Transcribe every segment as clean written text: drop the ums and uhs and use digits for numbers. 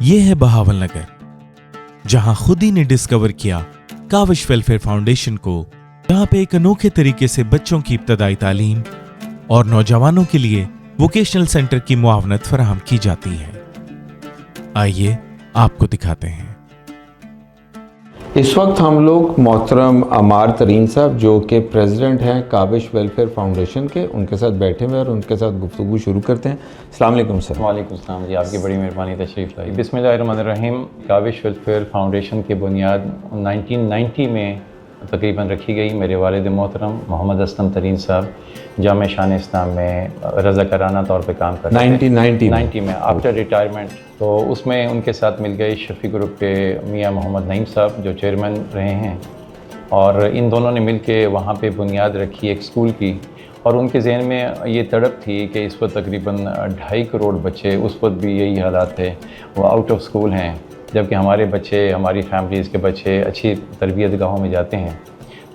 یہ ہے بہاول نگر، جہاں خود ہی نے ڈسکور کیا کاوش ویلفیئر فاؤنڈیشن کو، جہاں پہ ایک انوکھے طریقے سے بچوں کی ابتدائی تعلیم اور نوجوانوں کے لیے ووکیشنل سینٹر کی معاونت فراہم کی جاتی ہے۔ آئیے آپ کو دکھاتے ہیں۔ اس وقت ہم لوگ محترم عمار ترین صاحب جو کہ پریزیڈنٹ ہیں کاوش ویلفیئر فاؤنڈیشن کے، ان کے ساتھ بیٹھے ہوئے اور ان کے ساتھ گفتگو شروع کرتے ہیں۔ السلام علیکم سر۔ وعلیکم السلام جی، آپ کی بڑی مہربانی، تشریف لائی۔ بسم اللہ الرحمن الرحیم۔ کاوش ویلفیئر فاؤنڈیشن کی بنیاد 1990 میں تقریباً رکھی گئی۔ میرے والد محترم محمد اسلم ترین صاحب جامع شان اسلام میں رضاکارانہ طور پہ کام کرتے ہیں 1990 میں آفٹر ریٹائرمنٹ۔ تو اس میں ان کے ساتھ مل گئے شفیع گروپ کے میاں محمد نعیم صاحب جو چیئرمین رہے ہیں، اور ان دونوں نے مل کے وہاں پہ بنیاد رکھی ایک اسکول کی، اور ان کے ذہن میں یہ تڑپ تھی کہ اس وقت تقریباً 2.5 کروڑ بچے، اس وقت بھی یہی حالات تھے، وہ آؤٹ آف اسکول ہیں، جبکہ ہمارے بچے، ہماری فیملیز کے بچے اچھی تربیت گاہوں میں جاتے ہیں۔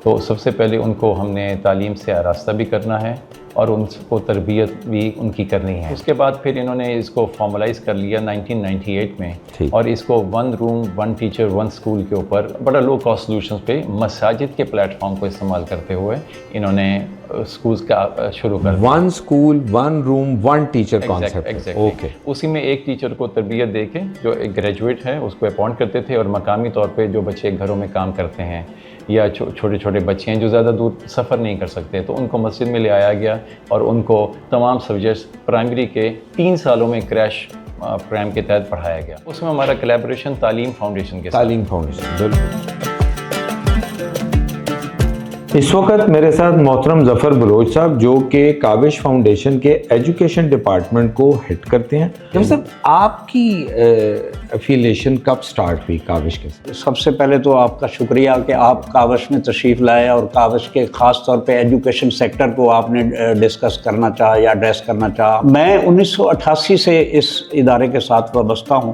تو سب سے پہلے ان کو ہم نے تعلیم سے آراستہ بھی کرنا ہے اور ان کو تربیت بھی ان کی کرنی ہے۔ اس کے بعد پھر انہوں نے اس کو فارملائز کر لیا 1998 میں، اور اس کو 1 روم 1 ٹیچر 1 اسکول کے اوپر بڑا لو کاسٹ سولوشنز پہ مساجد کے پلیٹ فارم کو استعمال کرتے ہوئے انہوں نے اسکولز کا شروع کر دیا۔ 1 اسکول 1 روم 1 ٹیچر کانسیپٹ۔ اوکے۔ اسی میں ایک ٹیچر کو تربیت دے کے، جو ایک گریجویٹ ہے، اس کو اپوائنٹ کرتے تھے، اور مقامی طور پہ جو بچے گھروں میں کام کرتے ہیں یا چھوٹے چھوٹے بچے ہیں جو زیادہ دور سفر نہیں کر سکتے، تو ان کو مسجد میں لے آیا گیا اور ان کو تمام سبجیکٹس پرائمری کے 3 سالوں میں کریش پروگرام کے تحت پڑھایا گیا۔ اس میں ہمارا کولیبریشن تعلیم فاؤنڈیشن کے ساتھ۔ تعلیم فاؤنڈیشن، بالکل۔ اس وقت میرے ساتھ محترم ظفر بلوچ صاحب جو کہ کاوش فاؤنڈیشن کے ایجوکیشن ڈپارٹمنٹ کو ہیڈ کرتے ہیں۔ ظفر صاحب، آپ کی افیلیشن کب سٹارٹ ہوئی کاوش کے ساتھ؟ سب سے پہلے تو آپ کا شکریہ کہ آپ کاوش میں تشریف لائے، اور کاوش کے خاص طور پہ ایجوکیشن سیکٹر کو آپ نے ڈسکس کرنا چاہا یا ایڈریس کرنا چاہا۔ میں 1988 سے اس ادارے کے ساتھ وابستہ ہوں،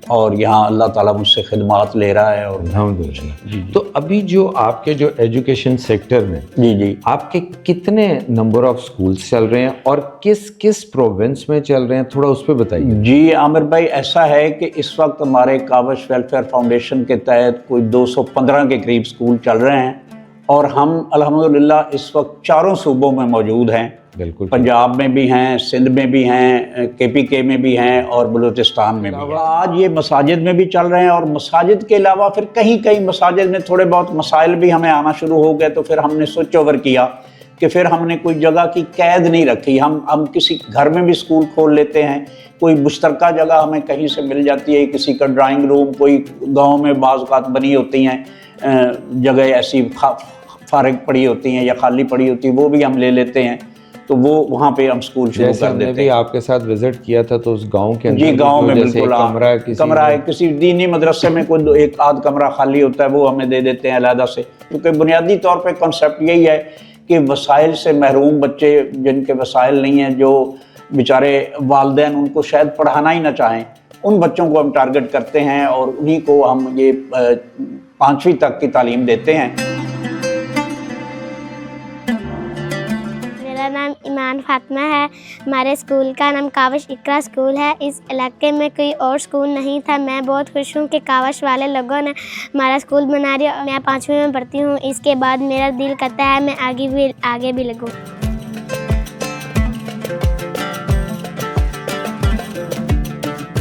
اور یہاں اللہ تعالیٰ مجھ سے خدمات لے رہا ہے۔ اور الحمدللہ۔ تو ابھی جو آپ کے جو ایجوکیشن سیکٹر میں جی آپ کے کتنے نمبر آف سکولز چل رہے ہیں اور کس کس پروونس میں چل رہے ہیں، تھوڑا اس پہ بتائیے۔ جی عامر بھائی، ایسا ہے کہ اس وقت ہمارے کاوش ویلفیئر فاؤنڈیشن کے تحت کوئی 215 کے قریب سکول چل رہے ہیں، اور ہم الحمدللہ اس وقت 4 صوبوں میں موجود ہیں۔ بالکل، پنجاب میں بھی ہیں، سندھ میں بھی ہیں، KPK میں بھی ہیں، اور بلوچستان میں بھی ہیں۔ آج یہ مساجد میں بھی چل رہے ہیں، اور مساجد کے علاوہ پھر کہیں مساجد میں تھوڑے بہت مسائل بھی ہمیں آنا شروع ہو گئے، تو پھر ہم نے سوئچ اوور کیا کہ پھر ہم نے کوئی جگہ کی قید نہیں رکھی، ہم کسی گھر میں بھی سکول کھول لیتے ہیں، کوئی مشترکہ جگہ ہمیں کہیں سے مل جاتی ہے، کسی کا ڈرائنگ روم، کوئی گاؤں میں بعض اوقات بنی ہوتی ہیں جگہ ایسی فارغ پڑی ہوتی ہیں یا خالی پڑی ہوتی ہیں، وہ بھی ہم لے لیتے ہیں، تو وہ وہاں پہ ہم سکول شروع کر دیتے ہیں۔ بھی آپ کے ساتھ وزٹ کیا تھا تو اس گاؤں کے اندر جی، گاؤں میں بالکل کمرہ ہے، کسی دینی مدرسے میں کوئی 1 آدھ کمرہ خالی ہوتا ہے، وہ ہمیں دے دیتے ہیں علیحدہ سے، کیونکہ بنیادی طور پہ کنسیپٹ یہی ہے کہ وسائل سے محروم بچے، جن کے وسائل نہیں ہیں، جو بیچارے والدین ان کو شاید پڑھانا ہی نہ چاہیں، ان بچوں کو ہم ٹارگٹ کرتے ہیں، اور انہی کو ہم یہ 5ویں تک کی تعلیم دیتے ہیں۔ میرا نام ایمان فاطمہ ہے، ہمارے اسکول کا نام کاوش اقرا اسکول ہے۔ اس علاقے میں کوئی اور اسکول نہیں تھا۔ میں بہت خوش ہوں کہ کاوش والے لوگوں نے ہمارا اسکول بنا دیا۔ میں 5ویں میں پڑھتی ہوں، اس کے بعد میرا دل کرتا ہے میں آگے بھی لگوں۔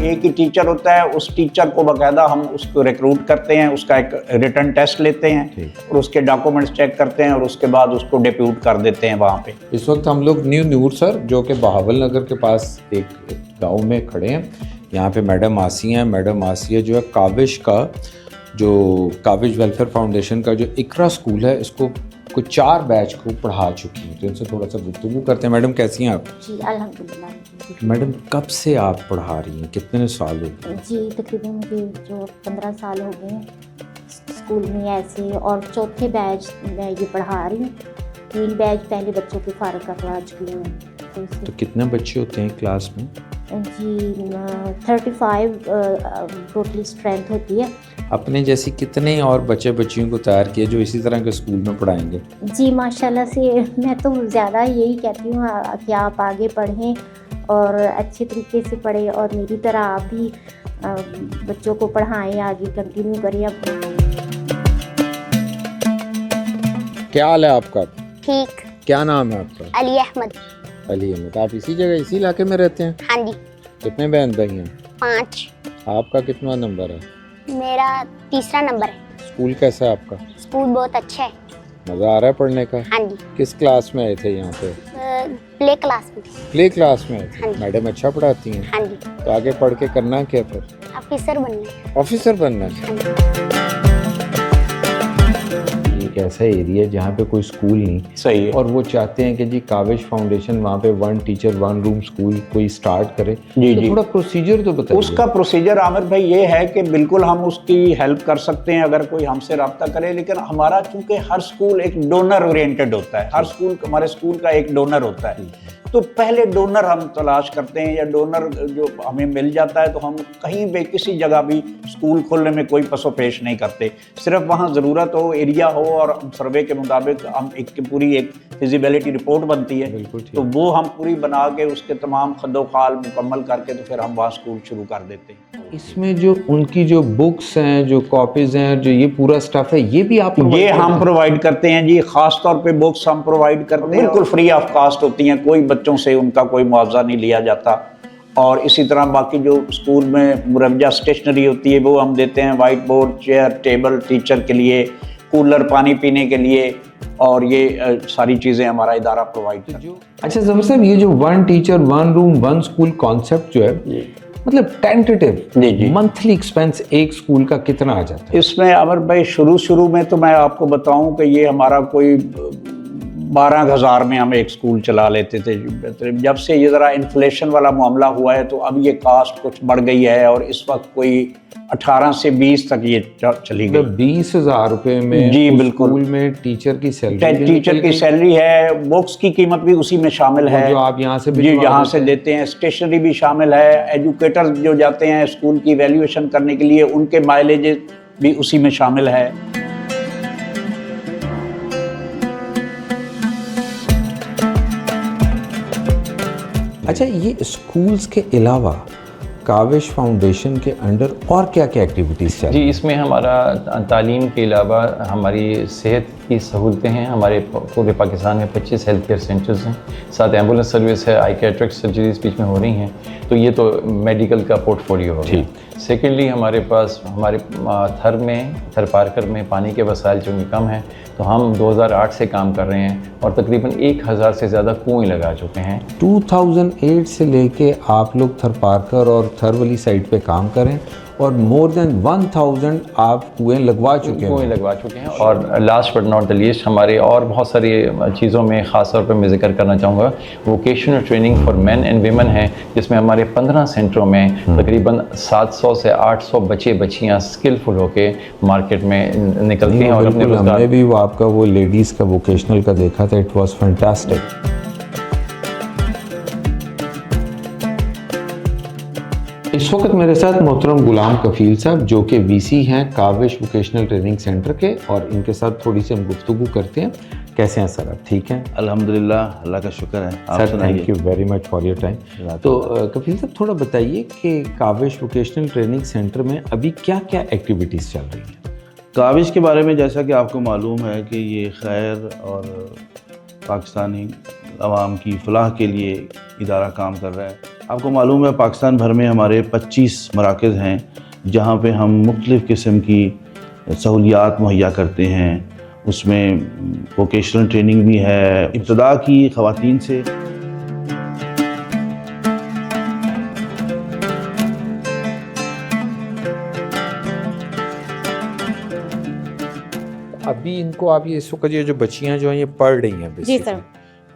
ایک ہی ٹیچر ہوتا ہے، اس ٹیچر کو باقاعدہ ہم اس کو ریکروٹ کرتے ہیں، اس کا ایک ریٹن ٹیسٹ لیتے ہیں، اور اس کے ڈاکومنٹس چیک کرتے ہیں، اور اس کے بعد اس کو ڈیپیوٹ کر دیتے ہیں وہاں پہ۔ اس وقت ہم لوگ نیو نور سر جو کہ بہاول نگر کے پاس ایک گاؤں میں کھڑے ہیں۔ یہاں پہ میڈم آسی ہیں۔ میڈم آسیہ جو ہے کاوش کا، جو کاوش ویلفیئر فاؤنڈیشن کا جو اقرا اسکول ہے، اس کو کوئی 4 بیچ کو پڑھا چکی ہیں، تو ان سے تھوڑا سا گفتگو کرتے ہیں۔ میڈم کیسی ہیں آپ؟ جی الحمدللہ۔ میڈم کب سے آپ پڑھا رہی ہیں، کتنے سال ہو گئے؟ جی تقریباً مجھے جو 15 سال ہو گئے ہیں اسکول میں ایسے، اور 4تھے بیچ میں یہ پڑھا رہی ہوں۔ 3 بیچ پہلے بچوں کے فارغ کروا چکی ہوں۔ تو کتنے بچے ہوتے ہیں کلاس میں؟ جی 35 ٹوٹلی اسٹرینتھ ہوتی ہے، अपने जैसी कितने और बच्चे बच्चियों को तैयार किए जो इसी तरह के स्कूल में पढ़ाएंगे? जी माशाल्लाह से मैं तो ज़्यादा यही कहती हूँ कि आप आगे पढ़ें और अच्छे तरीके से पढ़ें और मेरी तरह आप भी बच्चों को पढ़ाएं, आगे कंटिन्यू करें अपना। क्या हाल है आपका? ठीक। क्या नाम है आपका? अली अहमद। अली अहमद। आप इसी जगह इसी इलाके में रहते हैं? हाँ जी। कितने बहन भाई हैं? 5। आपका कितना नंबर है? मेरा 3रा नंबर है। स्कूल कैसा है आपका? स्कूल बहुत अच्छा है। मज़ा आ रहा है पढ़ने का? हाँ जी। किस क्लास में आए थे यहाँ पे? प्ले क्लास में। प्ले क्लास में आए थे। हाँ जी। मैडम अच्छा पढ़ाती हैं? हाँ जी। तो आगे पढ़ के करना क्या फिर? ऑफिसर बनना है। ऑफिसर बनना है। हाँ जी। एक ऐसा एरिया जहाँ पे कोई स्कूल नहीं, सही है। और वो चाहते हैं कि जी काविश फाउंडेशन वहाँ पे 1 टीचर 1 रूम स्कूल कोई स्टार्ट करे। जी, तो जी। थोड़ा प्रोसीजर तो बताइए। उसका प्रोसीजर आमिर भाई ये है कि बिल्कुल हम उसकी हेल्प कर सकते हैं अगर कोई हमसे रब्ता करे, लेकिन हमारा चूंकि हर स्कूल एक डोनर ओरिएंटेड होता है, हर स्कूल हमारे स्कूल का एक डोनर होता है, तो पहले डोनर हम तलाश करते हैं, या डोनर जो हमें मिल जाता है तो हम कहीं भी किसी जगह भी स्कूल खोलने में कोई पसोपेश नहीं करते। सिर्फ वहाँ ज़रूरत हो, एरिया हो, और सर्वे के मुताबिक हम पूरी एक फिजिबिलिटी रिपोर्ट बनती है, बिल्कुल ठीक। तो वो हम पूरी बना के उसके तमाम खदोखाल मुकम्मल करके तो फिर हम वहाँ स्कूल शुरू कर देते हैं। इसमें जो उनकी जो बुक्स हैं, जो कॉपीज हैं, जो ये पूरा स्टफ है, ये भी आप ये हम प्रोवाइड करते हैं जी। खास तौर पे बुक्स हम प्रोवाइड करते हैं, बिल्कुल फ्री ऑफ कास्ट होती हैं, कोई बच्चों से उनका कोई मुआवजा नहीं लिया जाता। और इसी तरह बाकी जो स्कूल में मुरव्जा स्टेशनरी होती है वो हम देते हैं, white board, chair, table teacher के लिए, कूलर पानी पीने के लिए, और ये सारी चीज़ें हमारा इदारा प्रोवाइड करता है। अच्छा ज़फर साहब, ये जो 1 टीचर 1 रूम 1 स्कूल कॉन्सेप्ट जो है, मतलब टेंटेटिव जी। मंथली एक्सपेंस एक स्कूल का कितना आ जाता है? इसमें अमर भाई शुरू में तो मैं आपको बताऊं कि ये हमारा कोई 12,000 में हम एक स्कूल चला लेते थे। जब से ये ज़रा इन्फ्लेशन वाला मामला हुआ है तो अब ये कास्ट कुछ बढ़ गई है, और इस वक्त कोई 18 से 20 तक ये चली गई। 20,000 रुपए में जी उस बिल्कुल। स्कूल में टीचर की सैलरी, टीचर की सैलरी है, बुक्स की कीमत भी उसी में शामिल है, जो आप यहाँ से जी यहाँ से देते हैं, स्टेशनरी भी शामिल है, एजुकेटर जो जाते हैं स्कूल की वैल्यूएशन करने के लिए उनके माइलेज भी उसी में शामिल है। अच्छा, ये स्कूल्स के अलावा काविश फाउंडेशन के अंडर और क्या क्या एक्टिविटीज़ चल रही जी, इसमें हमारा तालीम के अलावा हमारी सेहत की सहूलतें हैं। हमारे पूरे पाकिस्तान में 25 हेल्थ केयर सेंटर्स हैं, साथ एम्बुलेंस सर्विस है, आई कैटरेक्ट सर्जरीज बीच में हो रही हैं, तो ये तो मेडिकल का पोर्टफोलियो हो गया। सेकेंडली हमारे पास हमारे थर पार्कर में पानी के वसाइल चूँकि कम हैं, तो हम 2008 से काम कर रहे हैं और तकरीबन 1000 से ज़्यादा कुएँ लगा चुके हैं। 2008 से लेके आप लोग थर पार्कर और थर वाली साइड पे काम करें, और मोर देन 1000 आप कुएँ लगवा चुके हैं। और last but not the least, हमारे और बहुत सारी चीज़ों में ख़ास तौर पे मैं जिक्र करना चाहूँगा, vocational training for main and women है, जिसमें हमारे 15 सेंटरों में तकरीबन 700 से 800 बच्चे बच्चियाँ स्किलफुल होके मार्केट में निकलती हैं और अपने रोजगार। हमने भी वो आपका वो लेडीज़ का वोकेशनल का देखा था, इट वॉज फैंटास्टिक। इस वक्त मेरे साथ मोहतरम गुलाम कफील साहब, जो कि वीसी हैं काविश वोकेशनल ट्रेनिंग सेंटर के, और इनके साथ थोड़ी सी हम गुफ्तगू करते हैं। कैसे हैं सर आप? ठीक हैं अल्हम्दुलिल्लाह, अल्लाह का शुक्र है। आप सर, सुनाइए। Thank you very much for your time. तो कफील साहब, थोड़ा बताइए कि काविश वोकेशनल ट्रेनिंग सेंटर में अभी क्या क्या एक्टिविटीज़ चल रही हैं? काविश के बारे में जैसा कि आपको मालूम है कि ये खैर और पाकिस्तानी अवाम की फलाह के लिए इदारा काम कर रहा है। आपको मालूम है पाकिस्तान भर में हमारे 25 मराकज़ हैं जहाँ पे हम मुख्तलिफ़ किस्म की सहूलियात मुहैया करते हैं। उसमें वोकेशनल ट्रेनिंग भी है, इब्तदा की ख़वातीन से। अभी इनको आप ये इस वक्त ये जो बच्चियाँ जो हैं ये पढ़ रही हैं जी basically, सर।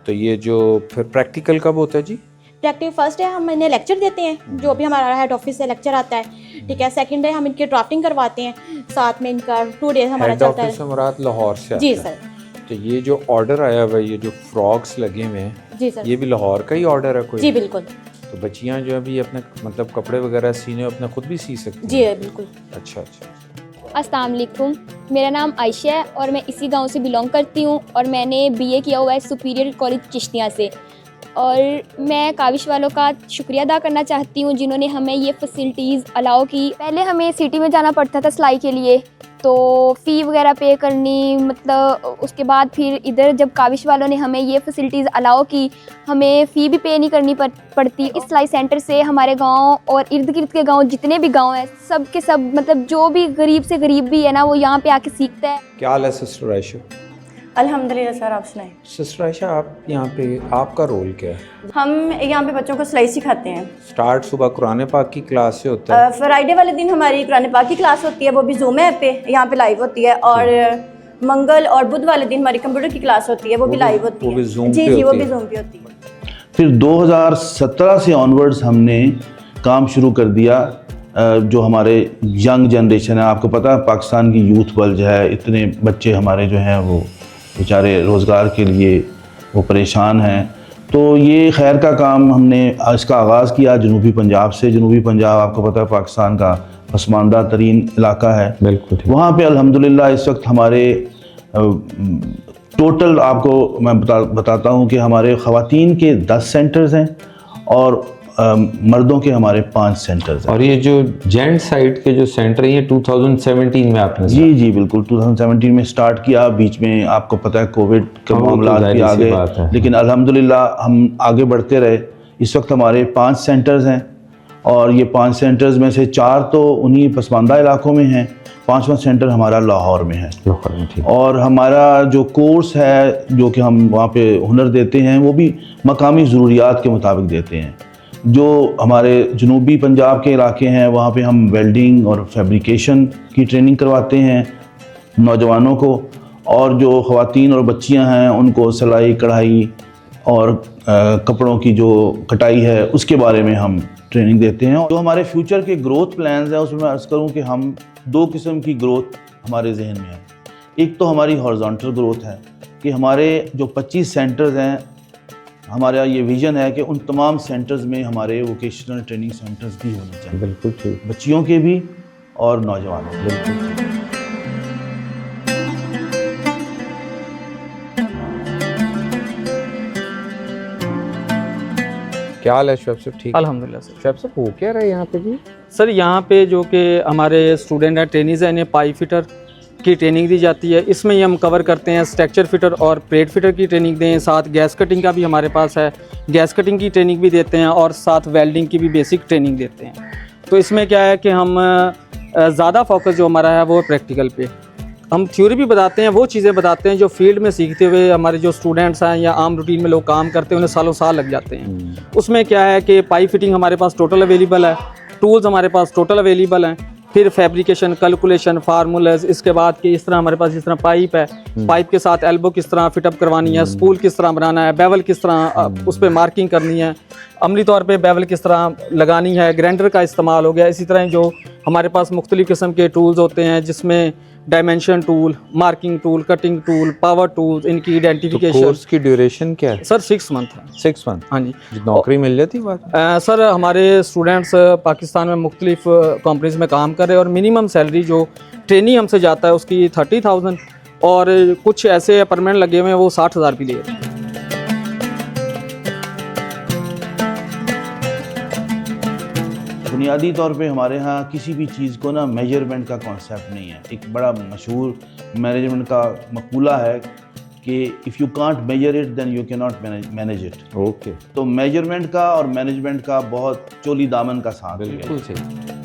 तो ये जो फिर प्रैक्टिकल कब होता है जी? प्रैक्टिस फर्स्ट डे हम इन्हें लेक्चर देते हैं, जो भी हमारा हेड ऑफिस से लेक्चर आता है, ठीक है। सेकंड डे हम इनकी ड्राफ्टिंग करवाते हैं, साथ में इनका 2 डेज हमारा हेड चलता ऑफिस है। से मुराद लाहौर से जी आता है। सर। तो ये जो ऑर्डर आया हुआ है, ये जो फ्रॉक्स लगे हुए हैं, जी सर। ये भी लाहौर का ही ऑर्डर है कोई? जी बिल्कुल। तो बच्चियाँ जो अभी अपने मतलब कपड़े वगैरह सीने अपना खुद भी सी सकती हैं? जी बिल्कुल। अच्छा अच्छा। अस्सलाम वालेकुम, मेरा नाम आयशा है और मैं इसी गांव से बिलोंग करती हूँ और मैंने बीए किया हुआ है सुपीरियर कॉलेज चिश्तिया से। और मैं काविश वालों का शुक्रिया अदा करना चाहती हूँ जिन्होंने हमें ये फैसिलिटीज़ अलाउ की। पहले हमें सिटी में जाना पड़ता था सिलाई के लिए, तो फ़ी वगैरह पे करनी, मतलब उसके बाद फिर इधर जब काविश वालों ने हमें ये फैसिलिटीज़ अलाउ की, हमें फ़ी भी पे नहीं करनी पड़ती। इस सिलाई सेंटर से हमारे गांव और इर्द गिर्द के गांव जितने भी गांव हैं सब के सब, मतलब जो भी गरीब से गरीब भी है ना, वो यहाँ पे आके सीखता है। क्या हाल है सिस्टर आयशा? अल्हम्दुलिल्लाह सर, आप सुनाएं। सिस्टर आयशा, आप यहाँ पे, आपका रोल क्या है? हम यहाँ पे बच्चों को सिलाई सिखाते हैं। स्टार्ट सुबह कुरान पाक की क्लास से होता है? फ्राइडे वाले दिन हमारी कुरान पाक की क्लास होती है, वो भी जूम ऐप पे यहाँ पे लाइव होती है। और मंगल और बुध वाले दिन हमारी कंप्यूटर की क्लास होती है, वो भी लाइव होती है। वो भी जूम जी पे जी, वो होती भी है। जूम पे होती है। फिर 2017 से ऑनवर्ड्स हमने काम शुरू कर दिया। जो हमारे यंग जनरेशन है, आपको पता है पाकिस्तान की यूथ बल्ज है, इतने बच्चे हमारे जो हैं वो बेचारे रोज़गार के लिए वो परेशान हैं। तो ये खैर का काम हमने इसका आगाज़ किया जनूबी पंजाब से। जनूबी पंजाब आपको पता है पाकिस्तान का पसमानदा तरीन इलाका है। बिल्कुल। वहाँ पे अल्हम्दुलिल्लाह इस वक्त हमारे टोटल आपको मैं बताता हूँ कि हमारे ख़वातीन के 10 सेंटर्स हैं और मर्दों के हमारे 5 सेंटर्स हैं। और ये जो जेंट साइड के जो सेंटर है, ये 2017 में आपने? जी जी बिल्कुल, 2017 में स्टार्ट किया। बीच में आपको पता है कोविड के मामला भी आ गए, लेकिन अल्हम्दुलिल्लाह हम आगे बढ़ते रहे। इस वक्त हमारे 5 सेंटर्स हैं और ये 5 सेंटर्स में से 4 तो उन्हीं पसमानदा इलाकों में हैं, 5वां सेंटर हमारा लाहौर में है। और हमारा जो कोर्स है जो कि हम वहाँ पे हुनर देते हैं, वो भी मकामी ज़रूरियात के मुताबिक देते हैं। जो हमारे जनूबी पंजाब के इलाके हैं वहाँ पे हम वेल्डिंग और फैब्रिकेशन की ट्रेनिंग करवाते हैं नौजवानों को, और जो ख़वातीन और बच्चियाँ हैं उनको सिलाई कढ़ाई और कपड़ों की जो कटाई है उसके बारे में हम ट्रेनिंग देते हैं। जो हमारे फ्यूचर के ग्रोथ प्लान्स हैं उसमें मैं अर्ज़ करूँ कि हम 2 किस्म की ग्रोथ हमारे जहन में है। एक तो हमारी हॉरिजॉन्टल ग्रोथ है कि हमारे जो 25 सेंटर्स हैं, हमारा ये विज़न है कि उन तमाम सेंटर्स में हमारे वोकेशनल ट्रेनिंग सेंटर्स भी होने चाहिए। बिल्कुल ठीक। बच्चियों के भी और नौजवानों के। बिल्कुल। क्या हाल है शुएब साहब? ठीक? अल्हम्दुलिल्लाह सर। शुएब साहब, हो क्या रहा है यहाँ पे जी? सर यहाँ पे जो कि हमारे स्टूडेंट हैं, ट्रेनीज़ हैं, इन्हें पाइप फिटर की ट्रेनिंग दी जाती है। इसमें ही हम कवर करते हैं स्ट्रक्चर फिटर और प्लेट फिटर की ट्रेनिंग दें, साथ गैस कटिंग का भी हमारे पास है, गैस कटिंग की ट्रेनिंग भी देते हैं और साथ वेल्डिंग की भी बेसिक ट्रेनिंग देते हैं। तो इसमें क्या है कि हम ज़्यादा फोकस जो हमारा है वो प्रैक्टिकल पे। हम थ्योरी भी बताते हैं, वो चीज़ें बताते हैं जो फील्ड में सीखते हुए हमारे जो स्टूडेंट्स हैं या आम रूटीन में लोग काम करते हैं उन्हें सालों साल लग जाते हैं। उसमें क्या है कि पाइप फिटिंग हमारे पास टोटल अवेलेबल है, टूल्स हमारे पास टोटल अवेलेबल हैं, फिर फैब्रिकेशन, कैलकुलेशन, फार्मूलाज, इसके बाद कि इस तरह हमारे पास जिस तरह पाइप है, पाइप के साथ एल्बो किस तरह फिटअप करवानी है, स्पूल किस तरह बनाना है, बेवल किस तरह उस पर मार्किंग करनी है, अमली तौर पे बेवल किस तरह लगानी है, ग्राइंडर का इस्तेमाल हो गया। इसी तरह जो हमारे पास मुख्तलिफ़ किस्म के टूल्स होते हैं जिसमें dimension tool, marking tool, cutting tool, power tools, इनकी आइडेंटिफिकेशन। कोर्स की ड्यूरेशन क्या है? सर 6 मंथ है। 6 मंथ? हाँ जी। नौकरी मिल जाती है? सर हमारे स्टूडेंट्स पाकिस्तान में मुख्तलिफ कंपनीज में काम कर रहे हैं और मिनिमम सैलरी जो ट्रेनी हमसे जाता है उसकी 30,000 और कुछ ऐसे परमानेंट लगे हुए हैं वो 60,000 भी ले रहे हैं। बुनियादी तौर पे हमारे यहाँ किसी भी चीज़ को ना मेजरमेंट का कॉन्सेप्ट नहीं है। एक बड़ा मशहूर मैनेजमेंट का मकूला है कि if you can't measure it then you cannot manage it. Okay. तो मेजरमेंट का और मैनेजमेंट का बहुत चोली दामन का साथ है। बिल्कुल सही।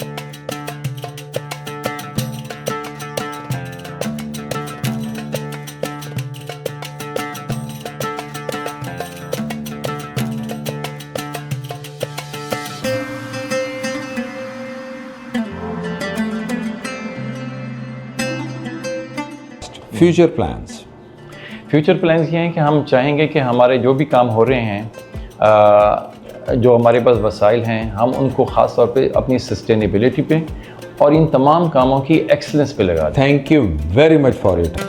Future plans? फ्यूचर प्लान्स ये हैं कि हम चाहेंगे कि हमारे जो भी काम हो रहे हैं, जो हमारे पास वसाइल हैं, हम उनको ख़ास तौर पे अपनी सस्टेनेबिलिटी पे और इन तमाम कामों की एक्सीलेंस पे लगा दें। Thank you very much for it.